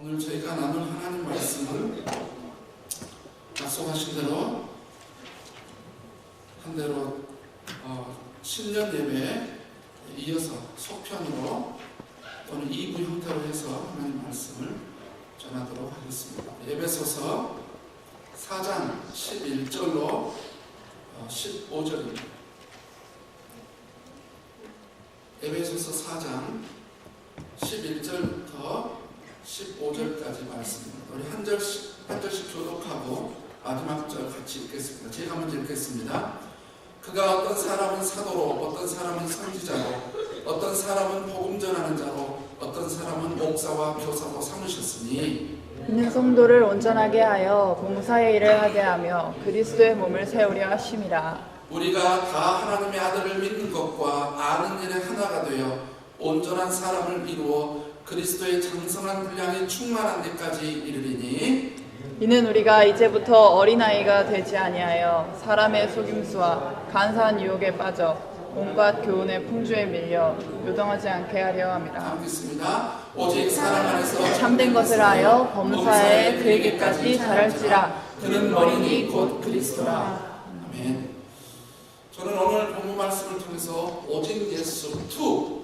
오늘 저희가 나눌 하나님 말씀은 약속하신 대로 한 대로 신년 예배에 이어서 속편으로 또는 2부 형태로 해서 하나님 말씀을 전하도록 하겠습니다. 에베소서 4장 11절로 15절입니다. 에베소서 4장 11절부터 15절까지 말씀입니다. 우리 한 절씩 교독하고 마지막 절 같이 읽겠습니다. 제가 먼저 읽겠습니다. 그가 어떤 사람은 사도로, 어떤 사람은 선지자로, 어떤 사람은 복음 전하는 자로, 어떤 사람은 목사와 교사로 삼으셨으니 이는 성도를 온전하게 하여 봉사의 일을 하게 하며 그리스도의 몸을 세우려 하심이라. 우리가 다 하나님의 아들을 믿는 것과 아는 일에 하나가 되어 온전한 사람을 이루어 그리스도의 장성한 분량에 충만한 데까지 이르리니 이는 우리가 이제부터 어린아이가 되지 아니하여 사람의 속임수와 간사한 유혹에 빠져 온갖 교훈의 풍조에 밀려 요동하지 않게 하려 함이라. 읽겠습니다. 오직 사랑 안에서 참된 것을 하여 범사에 그에게까지 자랄지라. 그는 머리니 곧 그리스도라. 아멘. 저는 오늘 본문 말씀을 통해서 오직 예수 2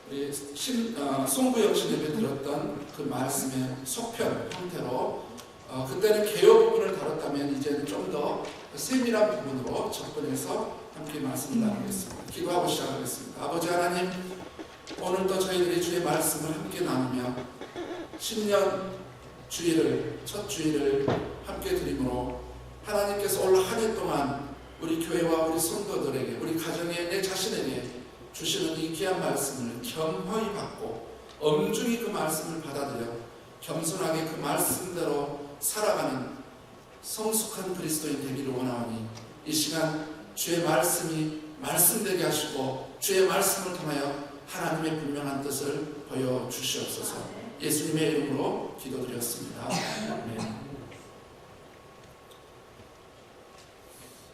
우리 송구영 씨 예배 드렸던 그 말씀의 속편 형태로 그때는 개요 부분을 다뤘다면 이제는 좀 더 세밀한 부분으로 접근해서 함께 말씀을 나누겠습니다. 기도하고 시작하겠습니다. 아버지 하나님, 오늘도 저희들이 주의 말씀을 함께 나누며 신년 주일을, 첫 주일을 함께 드림으로 하나님께서 올 한 해 동안 우리 교회와 우리 성도들에게, 우리 가정에, 내 자신에게 주시는 이 귀한 말씀을 겸허히 받고 엄중히 그 말씀을 받아들여 겸손하게 그 말씀대로 살아가는 성숙한 그리스도인 되기를 원하오니 이 시간 주의 말씀이 말씀되게 하시고 주의 말씀을 통하여 하나님의 분명한 뜻을 보여주시옵소서. 예수님의 이름으로 기도드렸습니다. 아멘.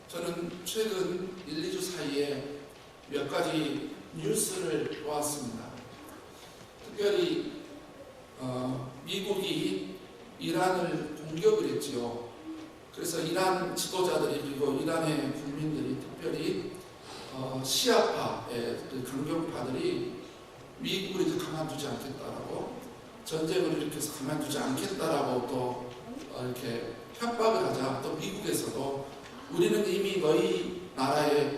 저는 최근 1, 2주 사이에 몇 가지 뉴스를 보았습니다. 특별히 미국이 이란을 공격을 했지요. 그래서 이란 지도자들이 그리고 이란의 국민들이 특별히 시아파의 강경파들이 미국을 이제 가만두지 않겠다라고, 전쟁을 일으켜서 가만두지 않겠다라고 또 이렇게 협박을 하자, 또 미국에서도 우리는 이미 너희 나라의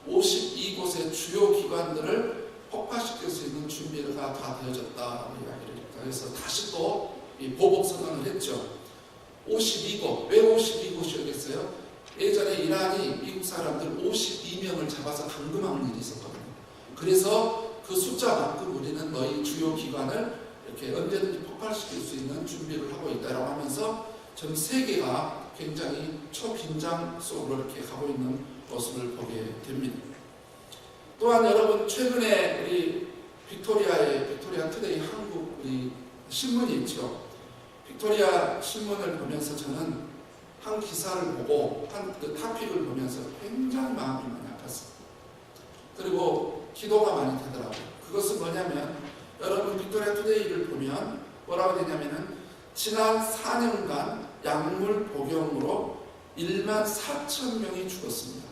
52곳의 주요 기관들을 폭파시킬 수 있는 준비가 다 되어졌다라고 이야기를 했다. 그래서 다시 또 이 보복 선언을 했죠. 52곳, 왜 52곳이었겠어요? 예전에 이란이 미국 사람들 52명을 잡아서 감금하는 일이 있었거든요. 그래서 그 숫자만큼 우리는 너희 주요 기관을 이렇게 언제든지 폭발시킬 수 있는 준비를 하고 있다라고 하면서 전 세계가 굉장히 초긴장 속으로 이렇게 가고 있는 모습을 보게 됩니다. 또한 여러분, 최근에 우리 빅토리아 투데이 한국 우리 신문이 있죠. 빅토리아 신문을 보면서 저는 한 기사를 보고 한 그 토픽을 보면서 굉장히 마음이 많이 아팠습니다. 그리고 기도가 많이 되더라고요. 그것은 뭐냐면, 여러분 빅토리아 투데이를 보면 뭐라고 되냐면은 지난 4년간 약물 복용으로 14,000명이 죽었습니다.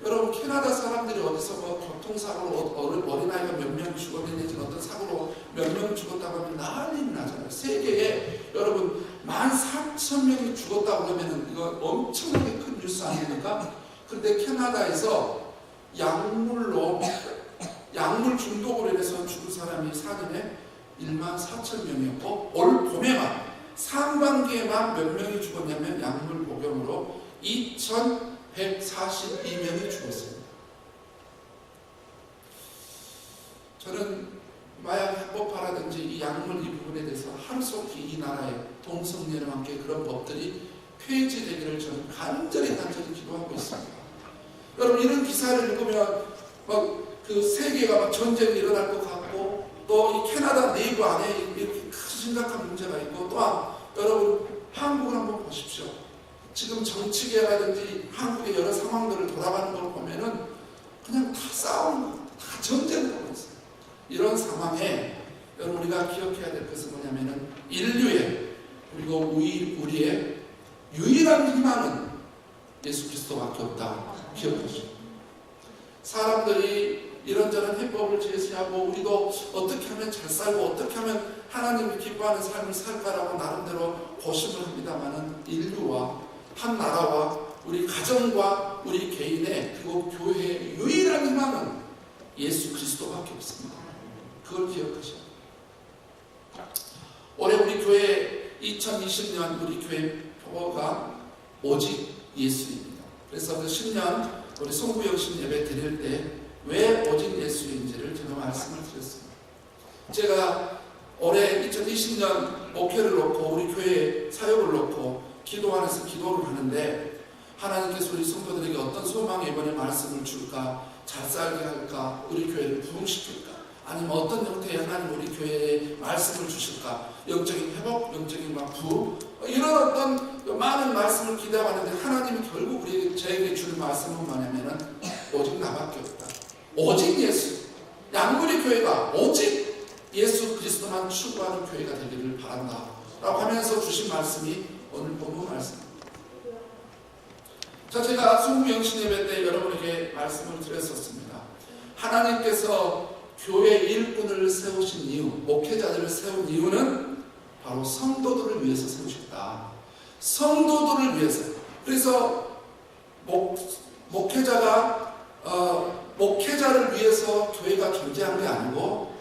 여러분, 캐나다 사람들이 어디서 뭐 교통사고로 어린아이가 몇 명 죽었는지 어떤 사고로 몇 명 죽었다고 하면 난리 나잖아요. 세계에 여러분 14,000명이 죽었다고 그러면 이거 엄청나게 큰 뉴스 아닙니까? 그런데 캐나다에서 약물 중독으로 인해서 죽은 사람이 4년에 14,000명이었고 올 봄에만 상반기에만 몇 명이 죽었냐면 약물 복용으로 2,142명이 죽었습니다. 저는 마약 합법화라든지 이 약물 이 부분에 대해서 하루속히 이 나라에 동성애와 함께 그런 법들이 폐지되기를 저는 간절히 기도하고 있습니다. 여러분, 이런 기사를 읽으면 막 그 세계가 막 전쟁이 일어날 것 같고, 또 이 캐나다 내부 안에 이렇게 심각한 문제가 있고, 또한 여러분 한국을 한번 보십시오. 지금 정치계라든지 한국의 여러 상황들을 돌아가는 걸 보면은 그냥 다 싸우는 거, 다 전쟁을 하고 있어요. 이런 상황에 여러분 우리가 기억해야 될 것은 뭐냐면은 인류의 그리고 우리의 유일한 희망은 예수 그리스도밖에 없다. 기억하시죠. 사람들이 이런저런 해법을 제시하고 우리도 어떻게 하면 잘 살고 어떻게 하면 하나님이 기뻐하는 삶을 살까라고 나름대로 고심을 합니다마는 인류와 한 나라와 우리 가정과 우리 개인의 그리고 교회의 유일한 희망은 예수 그리스도밖에 없습니다. 그걸 기억하셔야 돼요. 올해 우리 교회 2020년 우리 교회 표어가 오직 예수입니다. 그래서 그 10년 우리 송구영신 예배 드릴 때 왜 오직 예수인지를 제가 말씀을 드렸습니다. 제가 올해 2020년 목회를 놓고 우리 교회 사역을 놓고 기도 안에서 기도를 하는데 하나님께서 우리 성도들에게 어떤 소망의 이번에 말씀을 줄까? 잘 살게 할까? 우리 교회를 부흥시킬까? 아니면 어떤 형태의 하나님 우리 교회에 말씀을 주실까? 영적인 회복, 영적인 부흥 이런 어떤 많은 말씀을 기대하는데 하나님이 결국 저에게 줄 말씀은 뭐냐면은 오직 나밖에 없다. 오직 예수. 양구리 교회가 오직 예수 그리스도만 추구하는 교회가 되기를 바란다 라고 하면서 주신 말씀이 오늘 본문 말씀입니다. 자, 제가 송구영신 예배 때 여러분에게 말씀을 드렸었습니다. 하나님께서 교회 일꾼을 세우신 이유, 목회자들을 세운 이유는 바로 성도들을 위해서 세우셨다. 성도들을 위해서. 그래서 목회자를 위해서 교회가 존재한 게 아니고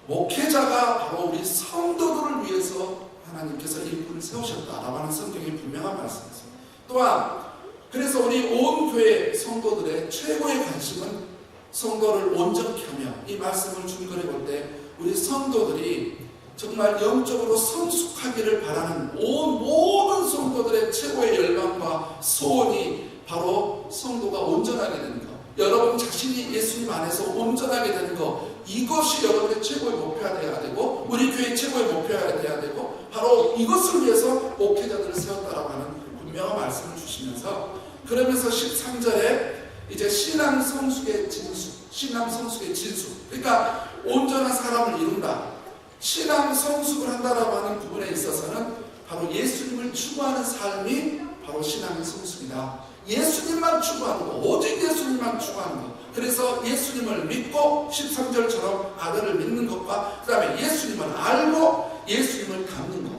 목회자가 바로 우리 성도들을 위해서 하나님께서 일꾼을 세우셨다라고 하는 성경의 분명한 말씀이었습니다. 또한 그래서 우리 온 교회 성도들의 최고의 관심은 성도를 온전케 하며 이 말씀을 준거리 볼 때 우리 성도들이 정말 영적으로 성숙하기를 바라는 모든 성도들의 최고의 열망과 소원이 바로 성도가 온전하게 되는 것, 여러분 자신이 예수님 안에서 온전하게 되는 것, 이것이 여러분의 최고의 목표가 되어야 되고 우리 교회의 최고의 목표가 되어야 되고 바로 이것을 위해서 목회자들을 세웠다라고 하는 분명한 말씀을 주시면서 그러면서 13절에 이제 신앙 성숙의 진수, 그러니까 온전한 사람을 이룬다. 신앙 성숙을 한다라고 하는 부분에 있어서는 바로 예수님을 추구하는 삶이 바로 신앙의 성숙이다. 예수님만 추구하는 것, 오직 예수님만 추구하는 것. 그래서 예수님을 믿고 13절처럼 아들을 믿는 것과 그 다음에 예수님을 알고 예수님을 닮는 것.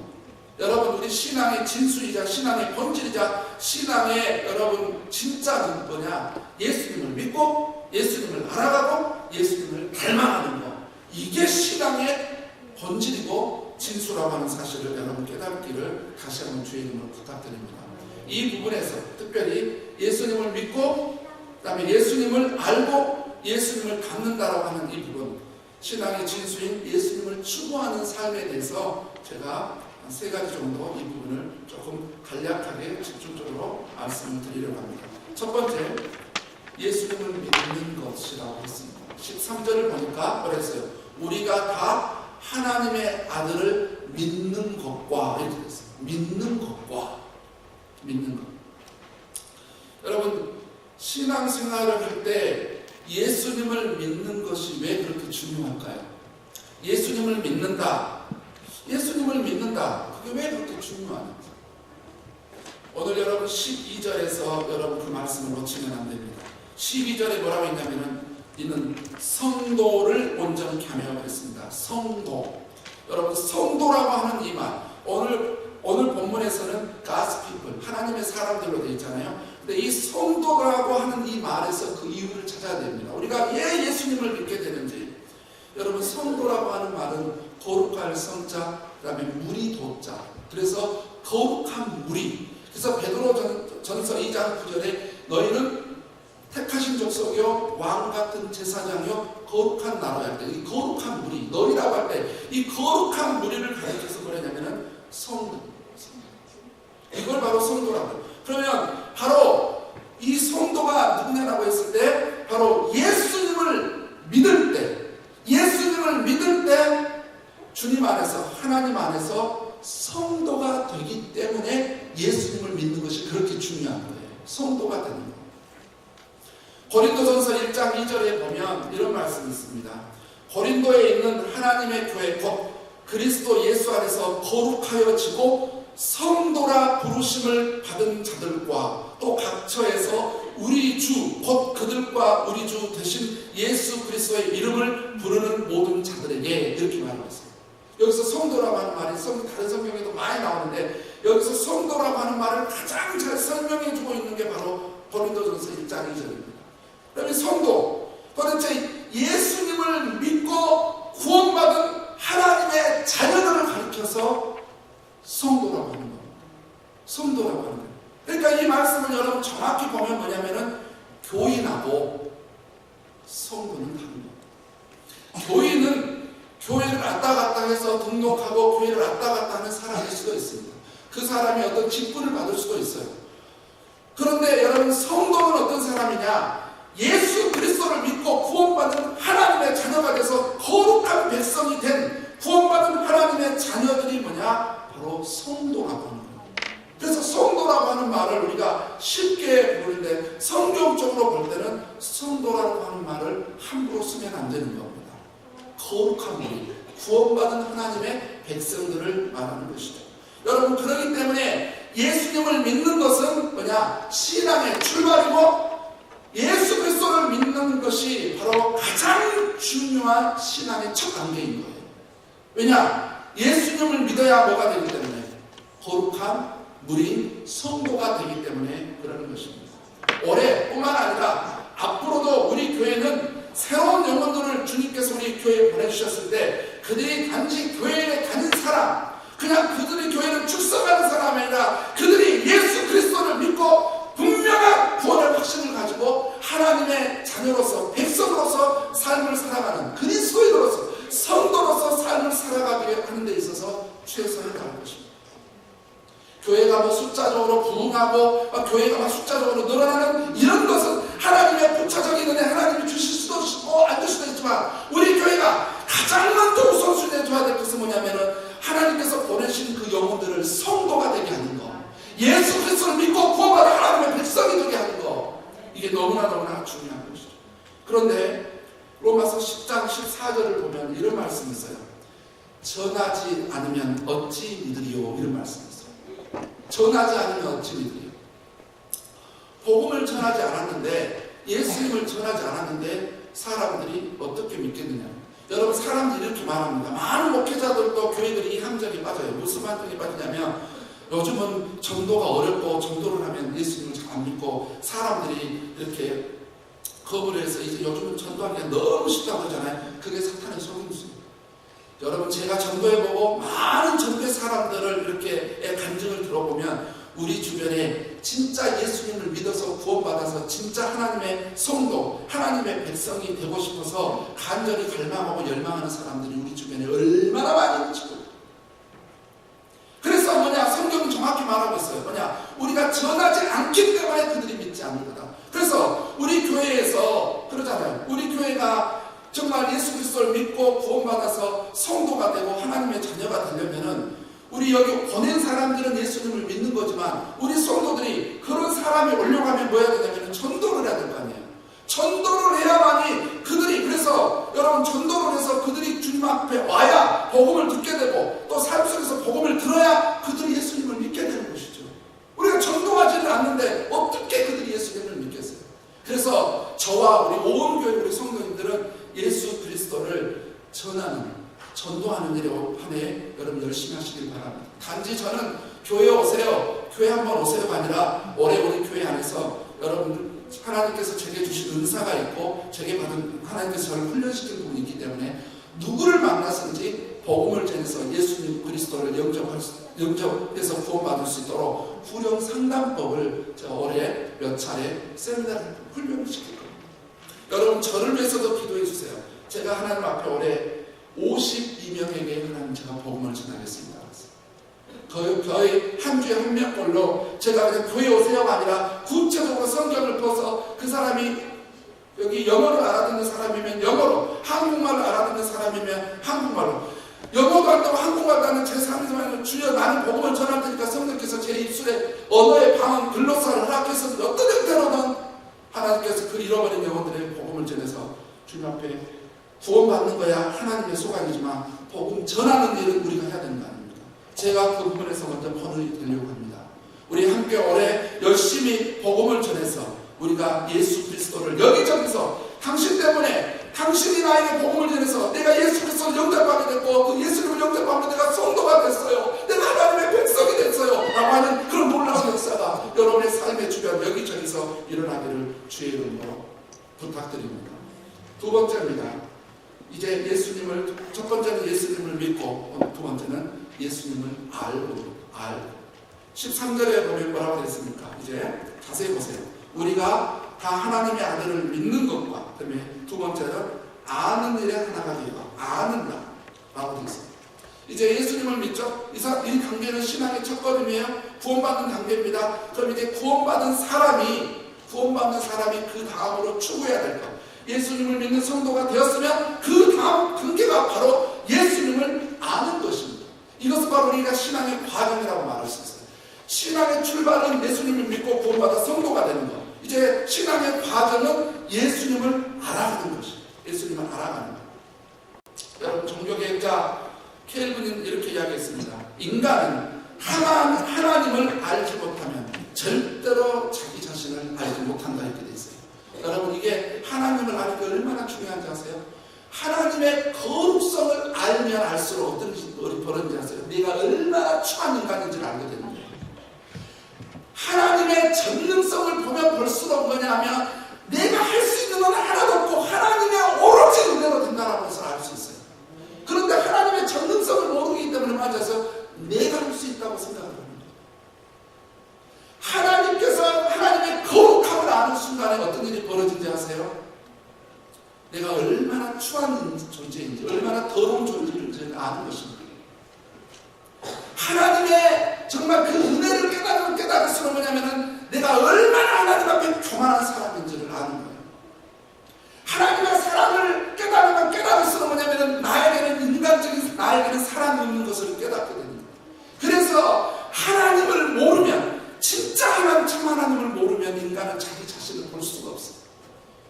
여러분 우리 신앙의 진수이자 신앙의 본질이자 신앙의 여러분 진짜는 뭐냐? 예수님을 믿고 예수님을 알아가고 예수님을 닮아가는 것. 이게 신앙의 본질이고 진수라고 하는 사실을 여러분 깨닫기를 다시 한번 주의 이름으로 부탁드립니다. 이 부분에서 특별히 예수님을 믿고 그 다음에 예수님을 알고 예수님을 닮는다라고 하는 이 부분, 신앙의 진수인 예수님을 추구하는 삶에 대해서 제가 한 세 가지 정도 이 부분을 조금 간략하게 집중적으로 말씀을 드리려고 합니다. 첫 번째, 예수님을 믿는 것이라고 했습니다. 13절을 보니까 그랬어요. 우리가 다 하나님의 아들을 믿는 것과 이렇게 됐어요. 믿는 것과 믿는 것. 여러분 신앙생활을 할 때 예수님을 믿는 것이 왜 그렇게 중요할까요? 예수님을 믿는다. 예수님을 믿는다. 그게 왜 그렇게 중요한지. 오늘 여러분 12절에서 여러분 그 말씀을 놓치면 안 됩니다. 12절에 뭐라고 했냐면은 이는 성도를 온전케 하며 그랬습니다. 성도. 여러분 성도라고 하는 이 말. 오늘 본문에서는 God's people, 하나님의 사람들로 되어 있잖아요. 근데 이 성도라고 하는 이 말에서 그 이유를 찾아야 됩니다. 우리가 왜 예수님을 믿게 되는지. 여러분 성도라고 하는 말은 거룩할 성자, 그 다음에 무리 도자. 그래서 거룩한 무리. 그래서 베드로전서 2장 9절에 너희는 택하신 족속이요 왕 같은 제사장이요 거룩한 나라야 할 때 이 거룩한 무리 너희라고 할 때 이 거룩한 무리를 가리켜서 뭐냐면은 성도. 이걸 바로 성도라고 해요. 그러면 바로 이 성도가 누구냐라고 했을 때 바로 예수님을 믿을 때 주님 안에서 하나님 안에서 성도가 되기 때문에 예수님을 믿는 것이 그렇게 중요한 거예요. 성도가 되는 거예요. 고린도전서 1장 2절에 보면 이런 말씀이 있습니다. 고린도에 있는 하나님의 교회 곧 그리스도 예수 안에서 거룩하여지고 성도라 부르심을 받은 자들과 또 각처에서 우리 주 곧 그들과 우리 주 대신 예수 그리스도의 이름을 부르는 모든 자들에게 이렇게 말하고 있어요. 여기서 성도라고 하는 말이 다른 성경에도 많이 나오는데 여기서 성도라고 하는 말을 가장 잘 설명해 주고 있는 게 바로 고린도전서 1장 2절입니다. 그러면 성도, 도대체 예수님을 믿고 구원받은 하나님의 자녀들을 가리켜서 성도라고 하는 겁니다. 성도라고 하는 거예요. 그러니까 이 말씀을 여러분 정확히 보면 뭐냐면은 교인하고 성도는 다른 겁니다. 교인은 교회를 왔다 갔다 해서 등록하고 교회를 왔다 갔다 하는 사람일 수도 있습니다. 그 사람이 어떤 직분을 받을 수도 있어요. 그런데 여러분 성도는 어떤 사람이냐? 예수 그리스도를 믿고 구원받은 하나님의 자녀가 돼서 거룩한 백성이 된 구원받은 하나님의 자녀들이 뭐냐? 바로 성도라고 하는 거예요. 그래서 성도라고 하는 말을 우리가 쉽게 부르는데 성경적으로 볼 때는 성도라고 하는 말을 함부로 쓰면 안 되는 겁니다. 거룩한 우리, 구원받은 하나님의 백성들을 말하는 것이죠. 여러분 그렇기 때문에 예수님을 믿는 것은 뭐냐? 신앙의 출발이고 예수 그리스도를 믿는 것이 바로 가장 중요한 신앙의 첫 단계인 거예요. 왜냐? 예수님을 믿어야 뭐가 되기 때문에 거룩한 무리인 성도가 되기 때문에 그러는 것입니다. 올해뿐만 아니라 앞으로도 우리 교회는 새로운 영혼들을 주님께서 우리 교회에 보내주셨을 때 그들이 단지 교회에 다닌 사람, 그냥 그들이 교회를 출석하는 사람이 아니라 그들이 예수 그리스도를 믿고 분명한 구원의 확신을 가지고 하나님의 자녀로서 백성으로서 삶을 살아가는 그리스도인으로서 성도로서 삶을 살아가게 하는 데 있어서 최선을 다할 것입니다. 교회가 뭐 숫자적으로 부흥하고 교회가 막 숫자적으로 늘어나는 이런 것은 하나님의 부차적인 은혜 하나님이 주실 수도 있고 안 줄 수도 있지만 우리 교회가 가장 먼저 우선순위에 둬야 될 것은 뭐냐면은 하나님께서 보내신 그 영혼들을 성도가 되게 하는 거, 예수 그리스도를 믿고 구원받은 하나님의 백성이 되게 하는 거, 이게 너무나 중요한 것이죠. 그런데 로마서 10장 14절을 보면 이런 말씀이 있어요. 전하지 않으면 어찌 믿으리요? 이런 말씀이 있어요. 전하지 않으면 어찌 믿으리요? 복음을 전하지 않았는데, 예수님을 전하지 않았는데 사람들이 어떻게 믿겠느냐? 여러분 사람들이 이렇게 말합니다. 많은 목회자들도 교회들이 이 함정에 빠져요. 무슨 함정에 빠지냐면 요즘은 전도가 어렵고 전도를 하면 예수님을 잘 안 믿고 사람들이 이렇게 거부를 해서 이제 요즘은 전도하기가 너무 쉽다고 하잖아요. 그게 사탄의 속임수입니다. 여러분 제가 전도해보고 많은 전도의 사람들을 이렇게 간증을 들어보면 우리 주변에 진짜 예수님을 믿어서 구원받아서 진짜 하나님의 성도, 하나님의 백성이 되고 싶어서 간절히 갈망하고 열망하는 사람들이 우리 주변에 얼마나 많이 있는지. 그래서 뭐냐? 성경은 정확히 말하고 있어요. 뭐냐? 우리가 전하지 않기 때문에 그들이 믿지 않는 거다. 그래서 우리 교회에서 그러잖아요. 우리 교회가 정말 예수 그리스도를 믿고 구원받아서 성도가 되고 하나님의 자녀가 되려면은 우리 여기 보낸 사람들은 예수님을 믿는 거지만 우리 성도들이 그런 사람이 오려고 하면 뭐 해야 되냐면 전도를 해야 될 거 아니에요. 전도를 해야만이 그들이, 그래서 여러분 전도를 해서 그들이 주님 앞에 와야 복음을 듣게 되고 또 삶 속에서 복음을 들어야 그들이 예수님을 믿게 되는 것이죠. 우리가 전도하지는 않는데 어떻게 그들이 예수님을 믿겠어요? 그래서 저와 우리 온 교회 우리 성도님들은 예수 그리스도를 전도하는 일에 한 해 여러분 열심히 하시길 바랍니다. 단지 저는 교회 오세요, 교회 한번 오세요가 아니라 올해 우리 교회 안에서 여러분들 하나님께서 제게 주신 은사가 있고 제게 받은 하나님께서 저를 훈련시킨 부분이 있기 때문에 누구를 만나서든지 복음을 전해서 예수님 그리스도를 영접해서 구원받을 수 있도록 후령 상담법을 제가 올해 몇 차례 세미나를 훈련을 시킬 겁니다. 여러분 저를 위해서도 기도해 주세요. 제가 하나님 앞에 올해 52명에게 하나님 제가 복음을 전하겠습니다. 거의 한 주에 한 명꼴로 제가 그냥 교회 오세요가 아니라 구체적으로 성경을 펴서 그 사람이 여기 영어를 알아듣는 사람이면 영어로, 한국말을 알아듣는 사람이면 한국말로, 영어도 안 되고 한국말도 안 되는 제 삶에서 주여 나는 복음을 전할 테니까 성령께서 제 입술에 언어의 방언 글로사를 허락해서 어떤 형태로든 하나님께서 그 잃어버린 영혼들의 복음을 전해서 주님 앞에 구원받는 거야 하나님의 소관이지만 복음 전하는 일은 우리가 해야 되는 거 아닙니까? 제가 그 부분에서 먼저 번을 드리려고 합니다. 우리 함께 올해 열심히 복음을 전해서 우리가 예수 그리스도를 여기저기서 당신 때문에 당신이 나에게 복음을 전해서 내가 예수 그리스도를 영접하게 됐고 그 예수님을 영접하면 내가 성도가 됐어요. 내가 하나님의 백성이 됐어요. 라고 하는 그런 놀라운 역사가 여러분의 삶의 주변 여기저기서 일어나기를 주의 이름으로 부탁드립니다. 두 번째입니다. 이제 예수님을, 첫 번째는 예수님을 믿고 두 번째는 예수님을 알고 13절에 보면 뭐라고 되어 습니까? 이제 자세히 보세요. 우리가 다 하나님의 아들을 믿는 것과 그다음에 두 번째는 아는 일에 하나가 되어 아는다 라고 되어 있습니다. 이제 예수님을 믿죠? 이 단계는 신앙의 첫걸음이에요. 구원받는 단계입니다. 그럼 이제 구원받은 사람이 그 다음으로 추구해야 될 것, 예수님을 믿는 성도가 되었으면 그 다음 단계가 바로 예수님을 아는 것입니다. 이것은 바로 우리가 신앙의 과정이라고 말할 수 있어요. 신앙의 출발은 예수님을 믿고 구원받아 성도가 되는 것. 이제 신앙의 과정은 예수님을 알아가는 것입니다. 예수님을 알아가는 것. 여러분, 종교개혁자 켈빈은 이렇게 이야기했습니다. 인간은 하나님을 알지 못하면 절대로 자기 자신을 알지 못한다 이렇게 돼 있어요. 여러분, 이게 하나님을 아는 게 얼마나 중요한지 아세요? 하나님의 거룩성을 알면 알수록 어떤 일이 벌어지는지 아세요? 내가 얼마나 추한 인간인지를 알게 되는 거예요. 하나님의 전능성을 보면 볼수록 뭐냐면 내가 할 수 있는 건 하나도 없고 하나님의 오로지 은혜로 된다는 것을 알 수 있어요. 그런데 하나님의 전능성을 모르기 때문에 맞아서 내가 할 수 있다고 생각을 합니다. 하나님께서 하나님의 거룩함을 아는 순간에 어떤 일이 벌어진지 아세요? 내가 얼마나 추한 존재인지, 얼마나 더러운 존재인지 아는 것입니다. 하나님의 정말 그 은혜를 깨달을수록 뭐냐면은 내가 얼마나 하나님 앞에 교만한 사람인지를 아는 거예요. 하나님의 사랑을 깨달을수록 뭐냐면은 나에게는 인간적인, 나에게는 사랑이 없는 것을 깨닫게 됩니다. 그래서 하나님을 모르면, 진짜 참 하나님을 모르면 인간은 자기 자신을 볼 수가 없어요.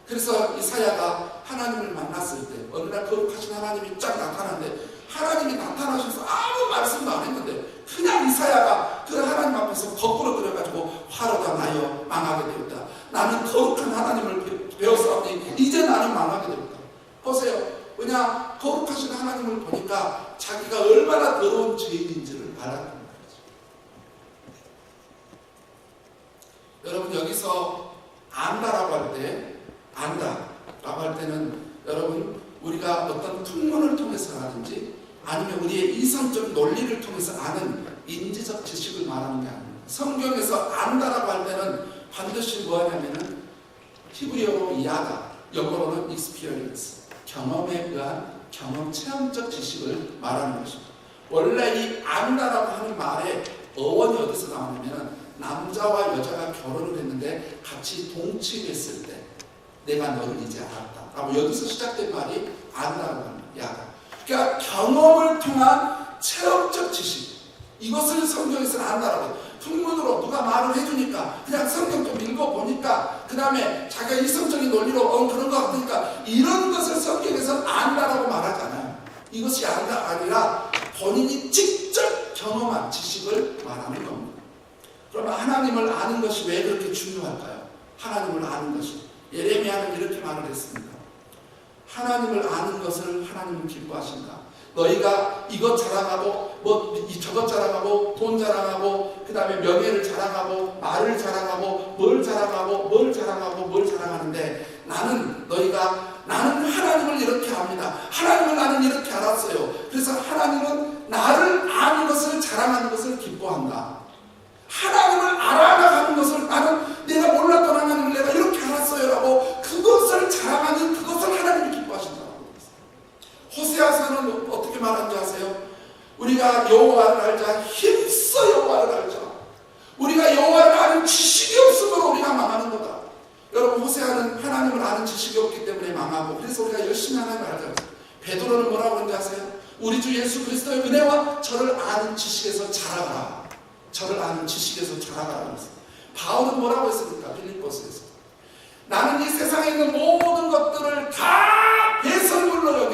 그래서 이사야가 하나님을 만났을 때 어느 날 거룩하신 하나님이 쫙 나타났는데 하나님이 나타나셔서 아무 말씀도 안 했는데 그냥 이사야가 그 하나님 앞에서 거꾸로 들어가지고 화로가 나여 망하게 되었다. 나는 거룩한 하나님을 배웠사오니 이제 나는 망하게 되었다. 보세요. 왜냐? 거룩하신 하나님을 보니까 자기가 얼마나 더러운 죄인인지를 알았던 거죠. 여러분, 여기서 안다라고 할 때는 여러분, 우리가 어떤 풍문을 통해서라든지 아니면 우리의 이성적 논리를 통해서 아는 인지적 지식을 말하는 게 아닙니다. 성경에서 안다라고 할 때는 반드시 뭐하냐면은 히브리어로 야다, 영어로는 experience, 경험에 의한 경험 체험적 지식을 말하는 것입니다. 원래 이 안다라고 하는 말의 어원이 어디서 나오냐면 남자와 여자가 결혼을 했는데 같이 동침했을 때 내가 너를 이제 알았다 라고 여기서 시작된 말이 안다라고 합니다. 야다. 그러니까 경험을 통한 체험적 지식, 이것을 성경에서는 안다라고. 풍문으로 누가 말을 해주니까 그냥 성경 좀 읽어보니까 그 다음에 자기가 이성적인 논리로 그런 것 같으니까 이런 것을 성경에서는 안다라고 말하지 않아요. 이것이 안다가 아니라 본인이 직접 경험한 지식을 말하는 겁니다. 그러면 하나님을 아는 것이 왜 그렇게 중요할까요? 하나님을 아는 것이, 예레미야는 이렇게 말을 했습니다. 하나님을 아는 것을 하나님은 기뻐하신다. 너희가 이것 자랑하고 저것 자랑하고 돈 자랑하고 그 다음에 명예를 자랑하고 말을 자랑하고 뭘 자랑하는데 나는 하나님을 이렇게 압니다. 하나님을 나는 이렇게 알았어요. 그래서 하나님은 나를 아는 것을 자랑하는 것을 기뻐한다. 하나님을 알아가는 것을, 나는 내가 몰랐던 하나님을 내가 이렇게 알았어요 라고 그것을 자랑하는, 그것을 하나님이 기뻐하신다고 했어요. 호세아서는 어떻게 말하는지 아세요? 우리가 여호와를 알자, 힘써 여호와를 알자. 우리가 여호와를 아는 지식이 없으므로 우리가 망하는 거다. 여러분, 호세아는 하나님을 아는 지식이 없기 때문에 망하고, 그래서 우리가 열심히 하나님을 알자. 베드로는 뭐라고 그러는지 아세요? 우리 주 예수 그리스도의 은혜와 저를 아는 지식에서 자라가라. 저를 아는 지식에서 자라가라고 했습니다. 바울은 뭐라고 했습니까? 필립보스에서 나는 이 세상에 있는 모든 것들을 다 배설물로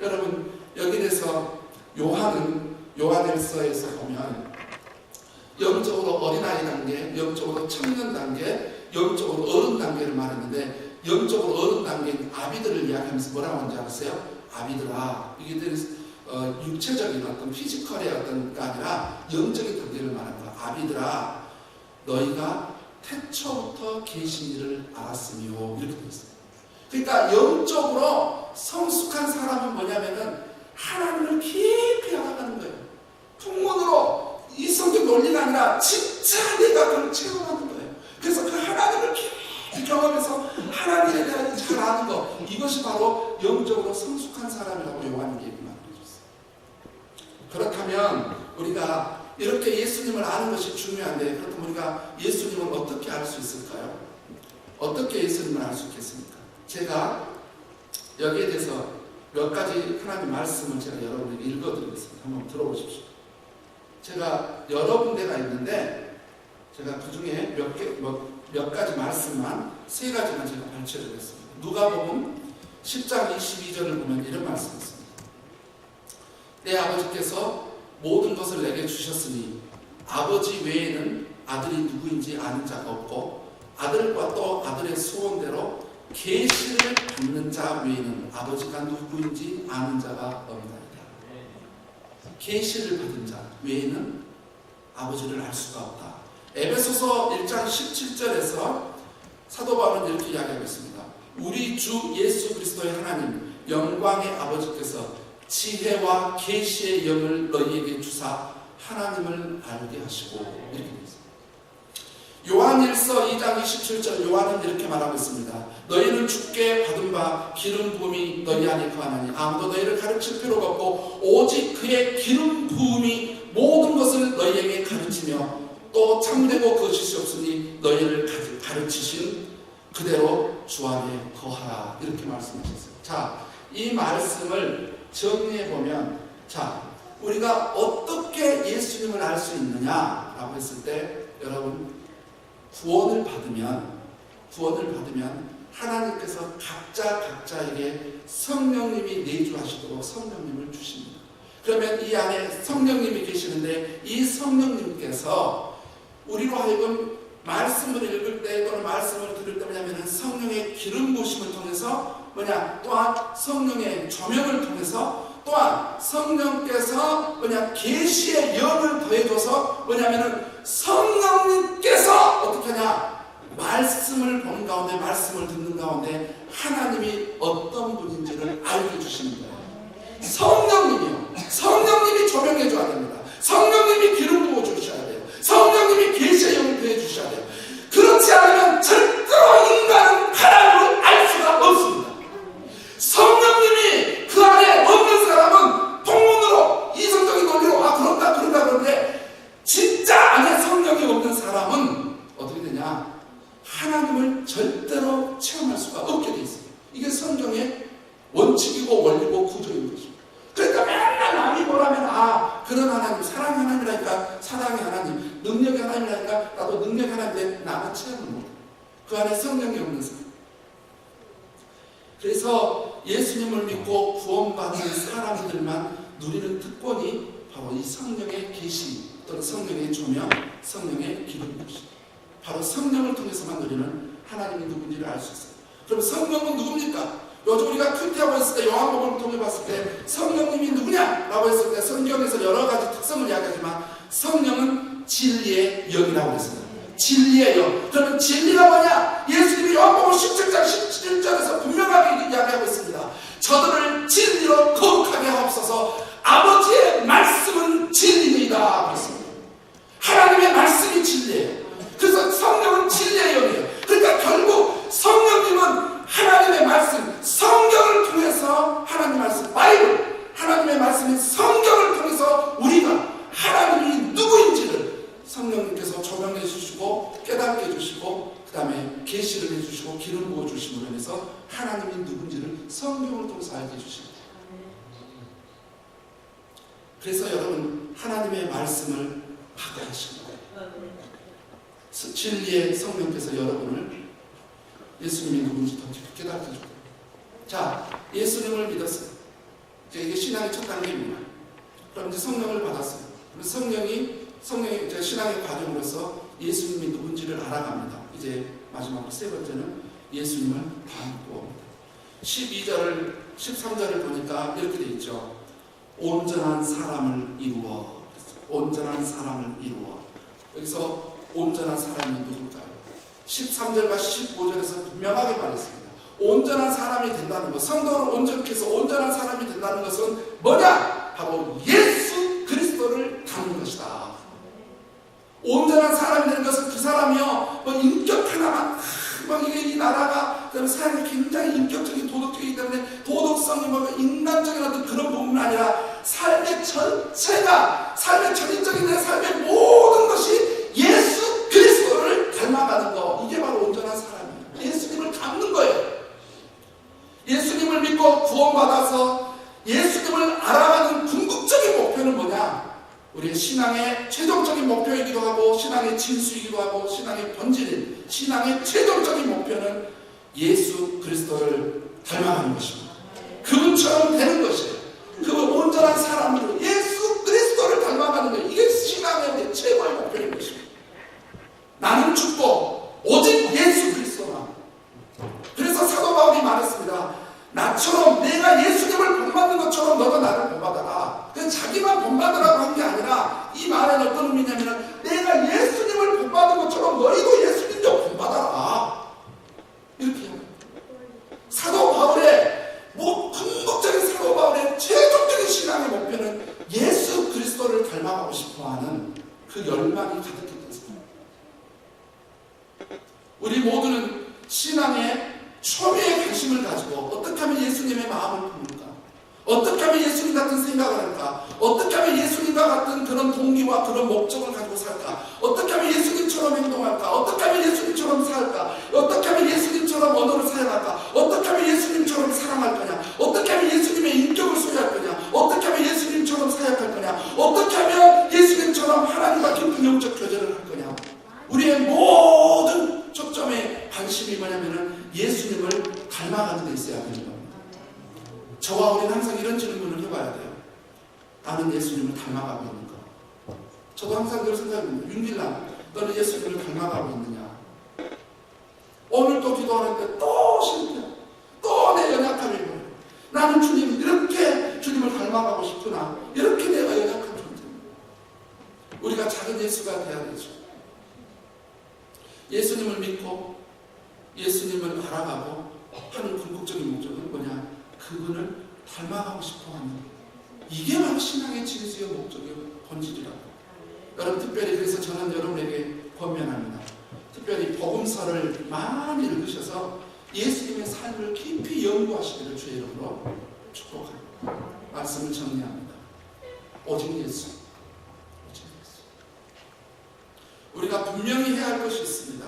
여러분 여기 대해서 요한일서에서 보면 영적으로 어린아이 단계, 영적으로 청년 단계, 영적으로 어른 단계를 말했는데 영적으로 어른 단계인 아비들을 이야기하면서 뭐라고 하는지 아세요? 아비들아, 이게 육체적인 어떤 피지컬의 어떤 게 아니라 영적인 단계를 말하는 거야. 아비들아, 너희가 태초부터 계신 일을 알았으며, 이렇게 되어 있어요. 그러니까 영적으로 성숙한 사람은 뭐냐면은 하나님을 깊이 알아가는 거예요. 풍문으로 이 성경 논리가 아니라 진짜 내가 그걸 체험하는 거예요. 그래서 그 하나님을 깊이 경험해서 하나님에 대한 잘 아는 것, 이것이 바로 영적으로 성숙한 사람이라고 요한이 얘기만 해줬어요. 그렇다면 우리가 이렇게 예수님을 아는 것이 중요한데, 그렇다면 우리가 예수님을 어떻게 알 수 있을까요? 어떻게 예수님을 알 수 있겠습니까? 제가 여기에 대해서 몇 가지 하나님 말씀을 제가 여러분에게 읽어드리겠습니다. 한번 들어보십시오. 제가 여러 군데가 있는데 제가 그 중에 몇 가지 말씀만, 세 가지만 제가 발췌드리겠습니다. 누가복음 10장 22절을 보면 이런 말씀이 있습니다. 내 아버지께서 모든 것을 내게 주셨으니 아버지 외에는 아들이 누구인지 아는 자가 없고 아들과 또 아들의 소원대로 계시를 받는 자 외에는 아버지가 누구인지 아는 자가 없나이다. 계시를 받은 자 외에는 아버지를 알 수가 없다. 에베소서 1장 17절에서 사도 바울은 이렇게 이야기하고 있습니다. 우리 주 예수 그리스도의 하나님 영광의 아버지께서 지혜와 계시의 영을 너희에게 주사 하나님을 알게 하시고, 이렇게 되어 있습니다. 요한일서 2장 27절 요한은 이렇게 말하고 있습니다. 너희는 주께 받은 바 기름 부음이 너희 안에 거하나니 아무도 너희를 가르칠 필요가 없고 오직 그의 기름 부음이 모든 것을 너희에게 가르치며 또 참되고 거짓이 없으니 너희를 가르치신 그대로 주 안에 거하라, 이렇게 말씀하셨어요. 자, 이 말씀을 정리해보면, 자, 우리가 어떻게 예수님을 알 수 있느냐라고 했을 때, 여러분 구원을 받으면 하나님께서 각자에게 성령님이 내주하시도록 성령님을 주십니다. 그러면 이 안에 성령님이 계시는데 이 성령님께서 우리로 하여금 말씀을 읽을 때 또는 말씀을 들을 때 뭐냐면 성령의 기름 부으심을 통해서 또한 성령의 조명을 통해서 또한 성령께서 계시의 영을 더해줘서 성령님께서 어떻게 하냐, 말씀을 보는 가운데, 말씀을 듣는 가운데 하나님이 어떤 분인지를 알게 해주시는 거예요. 성령님이 조명해 줘야 됩니다. 성령님이 기름 부어 주셔야 돼요. 성령님이 계시의 영을 더해 주셔야 돼요. 그렇지 않으면 절대로 인간은 하나님을 알 수가 없습니다. 성령님이 그 안에 없는 사람은 통문으로 이성적인 논리로 그런다 그런데, 진짜 안에 성령이 없는 사람은 어떻게 되냐, 하나님을 절대로 체험할 수가 없게 돼 있어요. 이게 성경의 원칙이고 원리고 구조인 것입니다. 그러니까 맨날 남이 뭐라면 그런 하나님, 사랑의 하나님이라니까 사랑의 하나님, 능력의 하나님이라니까 나도 능력의 하나님인데 나는 체험을 못해. 그 안에 성령이 없는 사람. 그래서 예수님을 믿고 구원받는 사람들만 누리는 특권이 바로 이 성령의 계시 또는 성령의 조명, 성령의 기름 부으심, 바로 성령을 통해서만 누리는 하나님이 누군지를 알 수 있어요. 그럼 성령은 누굽니까? 요즘 우리가 큐티하고 있을 때 요한복음을 통해 봤을 때 성령님이 누구냐라고 했을 때 성경에서 여러 가지 특성을 이야기하지만 성령은 진리의 영이라고 했습니다. 진리의 영. 그러면 진리가 뭐냐? 예수님이 요한복음 17장 17절에서 분명하게 이야기하고 있습니다. 저들을 진리로 거룩하게 하옵소서. 아버지의 말씀은 진리이다 그랬습니다. 하나님의 말씀이 진리예요. 그래서 성령은 진리의 영이에요. 그러니까 결국 성령님은 하나님의 말씀, 성경을 통해서 하나님의 말씀, 바이블, 하나님의 말씀인 성경을 통해서 우리가 하나님이 누구인지를 성령님께서 조명해 주시고 깨닫게 해주시고 그 다음에 계시를 해주시고 기름 부어 주심으로 인해서 하나님이 누군지를 성경을 통해서 알게 해주십니다. 그래서 여러분 하나님의 말씀을 받게 하신 거예요. 진리의 성령께서 여러분을 예수님이 누군지 더 깊이 깨닫게 해줄 거예요. 자, 예수님을 믿었어요. 이게 신앙의 첫 단계입니다. 그럼 이제 성령을 받았어요. 그럼 성령이 이제 신앙의 과정으로서 예수님이 누군지를 알아갑니다. 이제 마지막으로 세 번째는 예수님을 닮고 13절을 보니까 이렇게 돼 있죠. 온전한 사람을 이루어. 온전한 사람을 이루어. 여기서 온전한 사람이 누굴까요? 13절과 15절에서 분명하게 말했습니다. 온전한 사람이 된다는 것, 성도를 온전케 해서 온전한 사람이 된다는 것은 뭐냐? 바로 예수 그리스도를 닮는 것이다. 온전한 사람이 되는 것은 그 사람이요, 뭐 인격 하나만, 막 이게 이 나라가, 그다음에 사람이 굉장히 인격적인 도덕적이기 때문에 도덕성이 뭐 인간적인 어떤 그런 부분이 아니라 삶의 전체가, 삶의 전인적인 내 삶의 모든 것이 예수 그리스도를 닮아가는 거, 이게 바로 온전한 사람이에요. 예수님을 닮는 거예요. 예수님을 믿고 구원받아서 예수님을 알아가는 궁극적인 목표는 뭐냐? 우리의 신앙의 최종적인 목표이기도 하고 신앙의 진수이기도 하고 신앙의 본질인 신앙의 최종적인 목표는 예수 그리스도를 닮아가는 것입니다. 그분처럼 되는 것이에요. 그분 온전한 사람으로 예수 그리스도를 닮아가는 거예요. 이게 신앙의 최고의 목표인 것입니다. 나는 죽고 오직 예수 그리스도만. 그래서 사도 바울이 말했습니다. 나처럼 내가 예수님을 본받는 것처럼 너도 나를 본받아라. 자기만 본받으라고 한 게 아니라 이 말은 어떤 의미냐면 내가 예수님을 본받는 것처럼 너희도 예수님도 본받아라. 이렇게 합니다. 사도 바울의 궁극적인 사도 바울의 최종적인 신앙의 목표는 예수 그리스도를 닮아가고 싶어하는 그 열망이 가득했던 사람. 우리 모두는 신앙의 초미의 관심을 가지고 어떻게 하면 예수님의 마음을 품을까? 어떻게 하면 예수님 같은 생각을 할까? 어떻게 하면 예수님과 같은 그런 동기와 그런 목적을 가지고 살까? 어떻게 하면 예수님처럼 행동할까? 어떻게 하면 예수님처럼 살까? 어떻게 하면 예수님처럼 언어를 사용할까? 어떻게 하면 예수님처럼 사랑할 거냐? 어떻게 하면 예수님의 인격을 소유할 거냐? 어떻게 하면 예수님처럼 사역할 거냐? 어떻게 하면 예수님처럼 하나님과 깊은 영적 교제를 할 거냐? 우리의 모든 초점의 관심이 뭐냐면은 예수님을 닮아가는 데 있어야 되는 겁니다. 저와 우리는 항상 이런 질문을 해봐야 돼요. 나는 예수님을 닮아가고 있는가? 저도 항상 그런 생각입니다. 윤길남, 너는 예수님을 닮아가고 있느냐? 오늘 또 기도하는데 또 실패, 또 내 연약함이 보여. 나는 주님 이렇게 주님을 닮아가고 싶구나. 이렇게 내가 연약한 존재입니다. 우리가 작은 예수가 돼야 되죠. 예수님을 믿고 예수님을 알아가고 하는 궁극적인 목적은 뭐냐? 그분을 닮아가고 싶어하는, 이게 바로 신앙의 진수의 목적의 본질이라고. 여러분, 특별히 그래서 저는 여러분에게 권면합니다. 특별히 복음서를 많이 읽으셔서 예수님의 삶을 깊이 연구하시기를 주의 이름으로 축복합니다. 말씀을 정리합니다. 오직 예수, 오직 예수. 우리가 분명히 해야 할 것이 있습니다.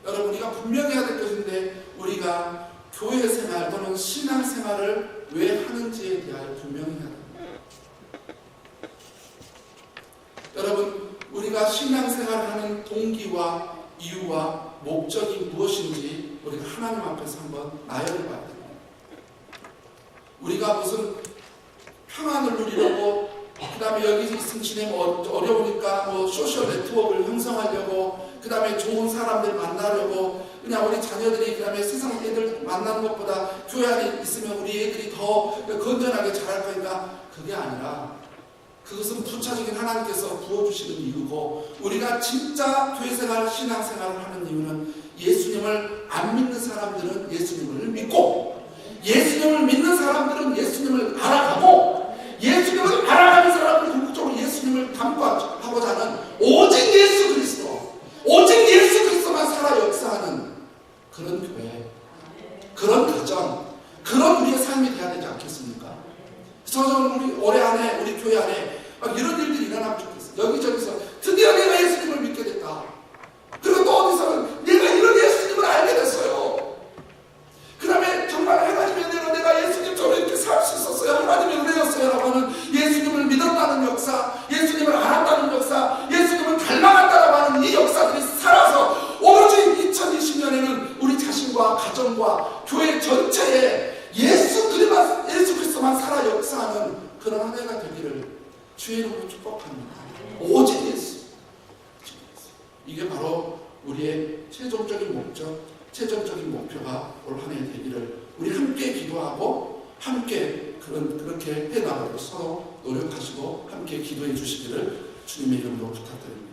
여러분, 우리가 분명히 해야 될 것인데 우리가 교회 생활 또는 신앙 생활을 왜 하는지에 대하여 분명히 해야 됩니다. 여러분, 우리가 신앙 생활을 하는 동기와 이유와 목적이 무엇인지 우리가 하나님 앞에서 한번 나열해 봐야 됩니다. 우리가 무슨 평안을 누리려고, 그 다음에 여기 있으면 지내면 어려우니까 뭐 소셜 네트워크를 형성하려고, 그 다음에 좋은 사람들 만나려고, 그냥 우리 자녀들이 그 다음에 세상 애들 만나는 것보다 교회 안에 있으면 우리 애들이 더 건전하게 자랄 거니까, 그게 아니라 그것은 부차적인 하나님께서 부어주시는 이유고, 우리가 진짜 교회생활, 신앙생활을 하는 이유는 예수님을 안 믿는 사람들은 예수님을 믿고, 예수님을 믿는 사람들은 예수님을 알아가고, 예수님을 알아가는 사람은 궁극적으로 예수님을 닮고하고자 하는 오직 예수 그리스도, 오직 예수 그리스도만 살아 역사하는 그런 교회, 그런 가정, 그런 우리의 삶이 돼야 되지 않겠습니까? 그래서 저는 우리 올해 안에, 우리 교회 안에 막 이런 일들이 일어나면 좋겠어요. 여기저기서 드디어 내가 예수님을 믿게 됐다. 그리고 또 어디서는 내가 이런 예수님을 알게 됐어요. 그 다음에 정말 하나님의 은혜로 내가 예수님처럼 이렇게 살 수 있었어요. 하나님의 은혜였어요 라고 하는 예수님을 믿었다는 역사, 예수님을 알았다는 역사, 예수님을 닮아갔다라고 하는 이 역사들이 살아서 오로지 2020년에는 우리 자신과 가정과 교회 전체에 예수 그리스도 예수께서만 살아 역사하는 그런 한 해가 되기를 주의 이름으로 축복합니다. 오직 예수. 이게 바로 우리의 최종적인 목적, 최종적인 목표가 올 한 해 되기를 우리 함께 기도하고 함께 그렇게 해나가도록 서로 노력하시고 함께 기도해 주시기를 주님의 이름으로 부탁드립니다.